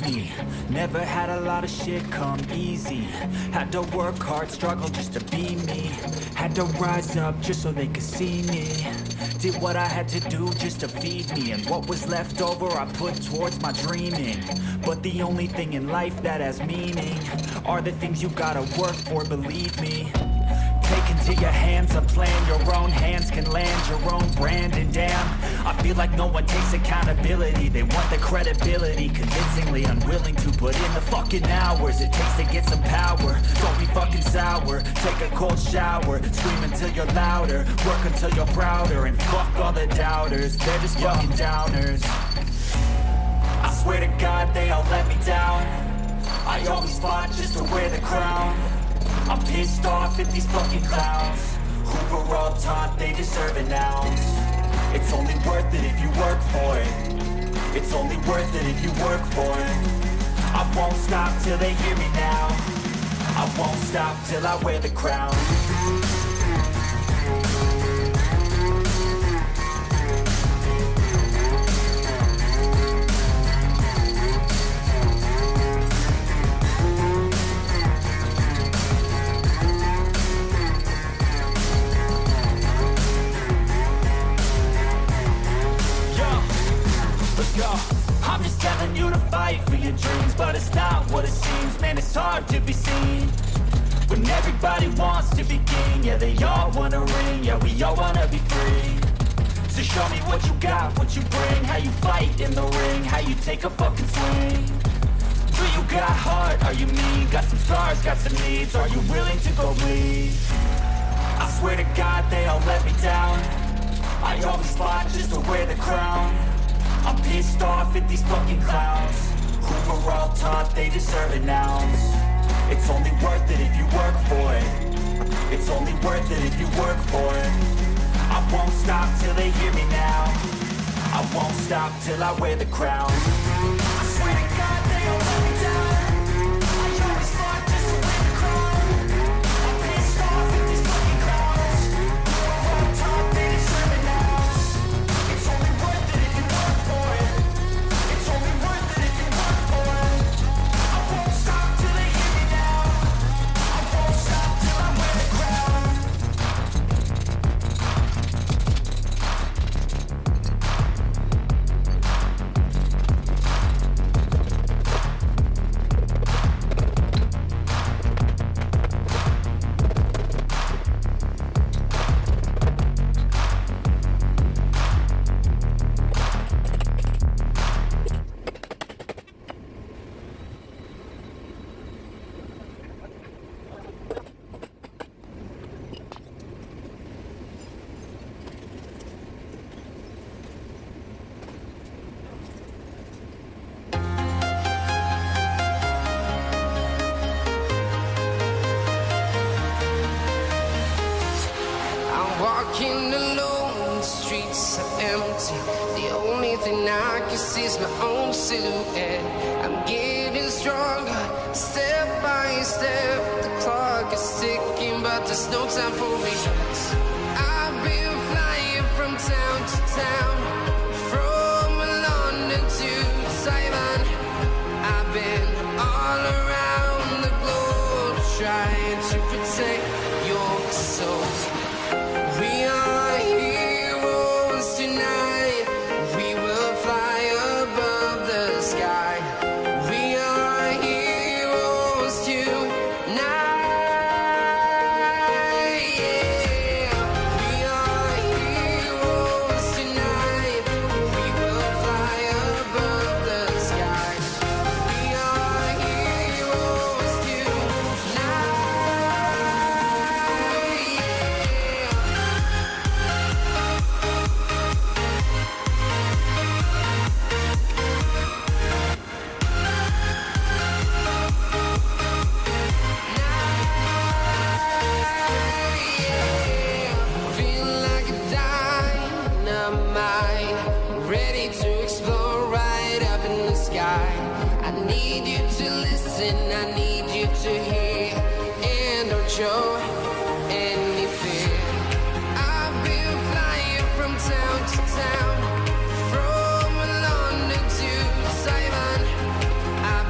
me. Never had a lot of shit come easy. Had to work hard, struggle just to be me. Had to rise up just so they could see me. Did what I had to do just to feed me. And what was left over I put towards my dreaming. But the only thing in life that has meaning are the things you gotta work for, believe me. Take into your hands a plan, your own hands can land your own brand. And damn, I feel like no one takes accountability. They want the credibility, convincingly unwilling to put in the fucking hours it takes to get some power. Don't be fucking sour, take a cold shower, scream until you're louder, work until you're prouder. And fuck all the doubters, they're just fucking downers. I swear to God they all let me down. I always fought just to wear the crown. I'm pissed off at these fucking clowns who were all taught they deserve an ounce. It's only worth it if you work for it. It's only worth it if you work for it. I won't stop till they hear me now. I won't stop till I wear the crown. I'm just telling you to fight for your dreams, but it's not what it seems. Man, it's hard to be seen when everybody wants to be king. Yeah, they all wanna ring, yeah, we all wanna be free. So show me what you got, what you bring, how you fight in the ring, how you take a fucking swing. Do you got heart, are you mean? Got some scars, got some needs, are you willing to go bleed? I swear to God they all let me down. I always fought just to wear the crown. I'm pissed off at these fucking clowns who were all taught they deserve an ounce. It's only worth it if you work for it. It's only worth it if you work for it. I won't stop till they hear me now. I won't stop till I wear the crown. I swear to God they all let me down. I always fought just to wear the crown. I'm pissed off at these fucking clowns who were all taught they deserve an ounce. It's only worth it if you work for it. It's only worth it if you work for it. I won't stop till they hear me now. I won't stop till I wear the crown. Walking alone, the streets are empty. The only thing I can see is my own silhouette. I'm getting stronger, step by step. The clock is ticking, but there's no time for me. I've been flying from town to town, from London to Taiwan. I've been all around the globe, trying to protect your soul. We are heroes tonight. We will fly above the sky. We are heroes tonight. Yeah. We are heroes tonight. We will fly above the sky. We are heroes tonight. Feel like a dynamite, ready to explode right up in the sky. I need you to listen, I need you to hear, and don't show any fear. I've been flying from town to town, from London to Taiwan. I've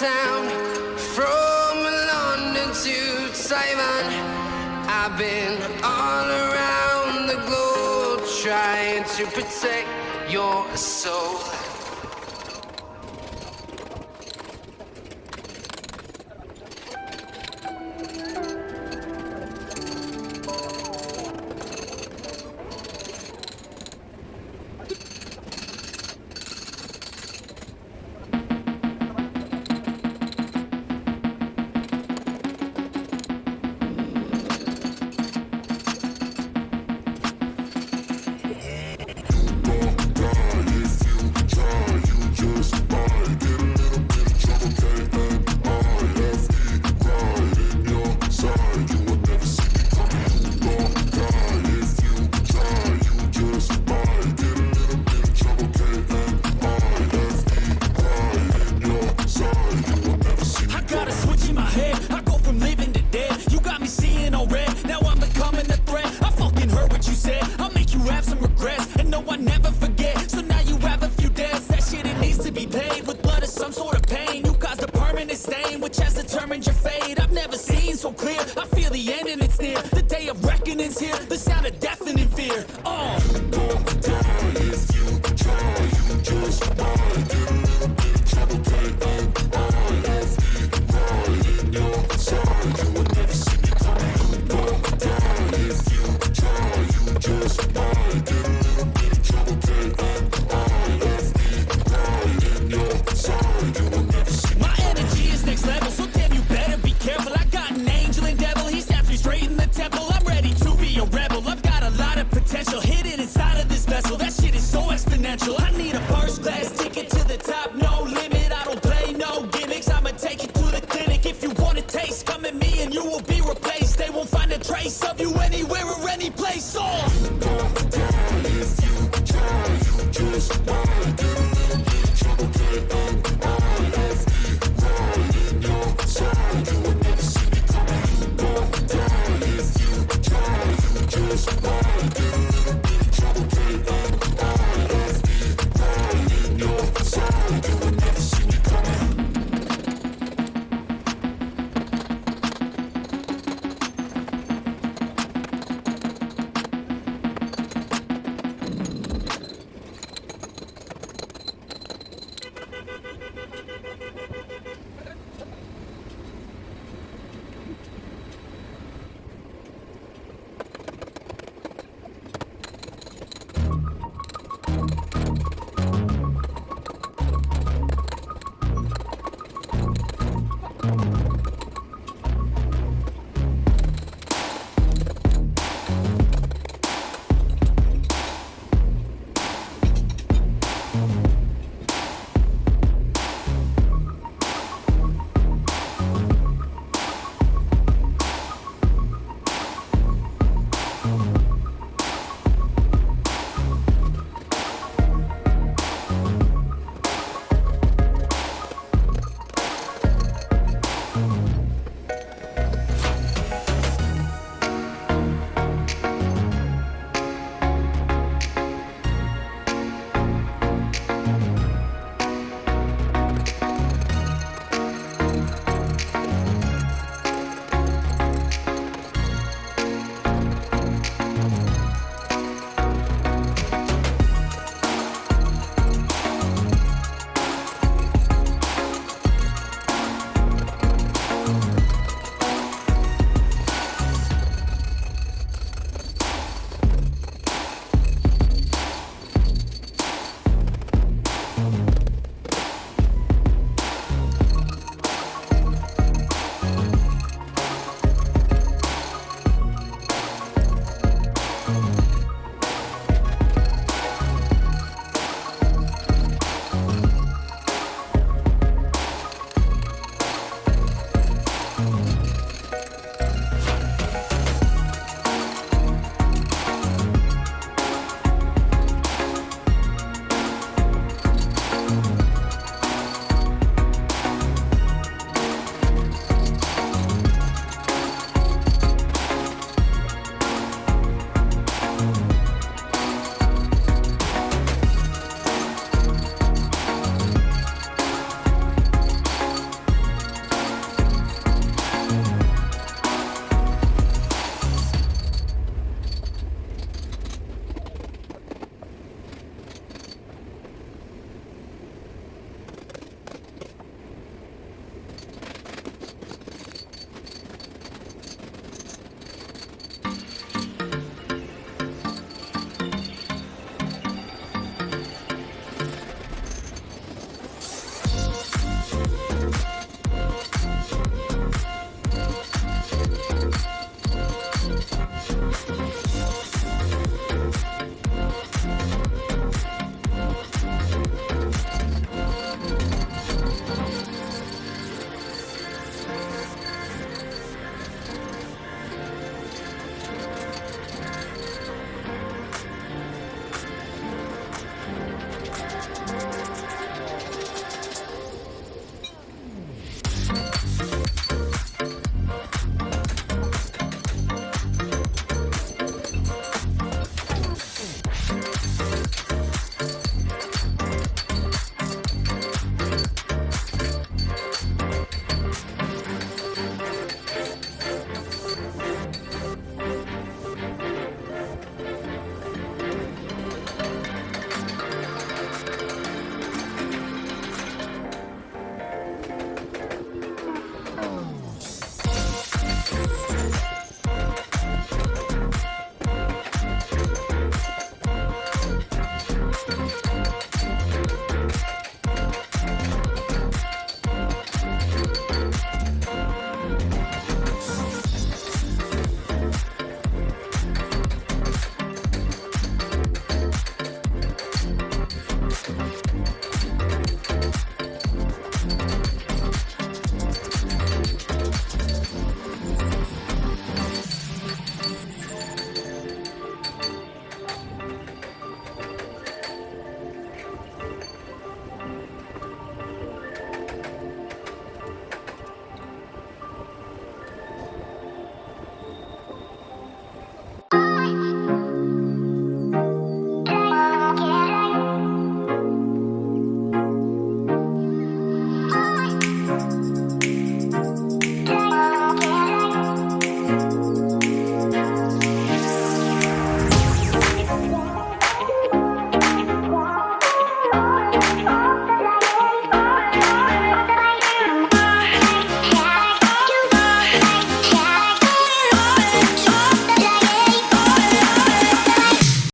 town, from London to Taiwan. I've been all around the globe trying to protect your soul.